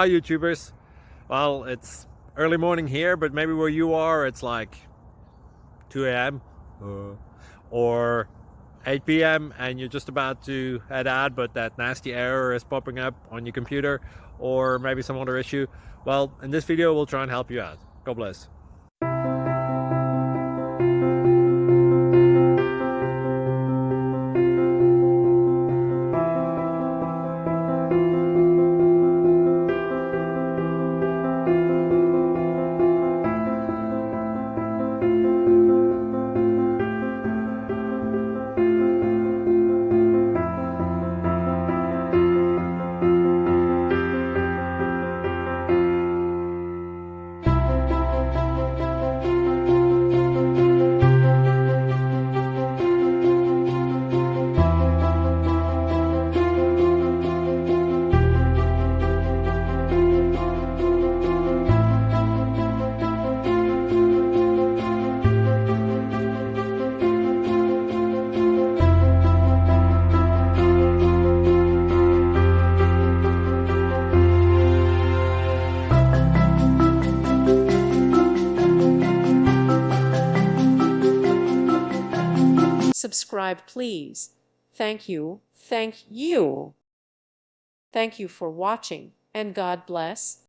Hi YouTubers. Well, it's early morning here, but maybe where you are it's like 2 a.m. or 8 p.m. and you're just about to head out, but that nasty error is popping up on your computer, or maybe some other issue. Well, in this video we'll try and help you out. God bless. Subscribe, please. Thank you. Thank you. Thank you for watching, and God bless.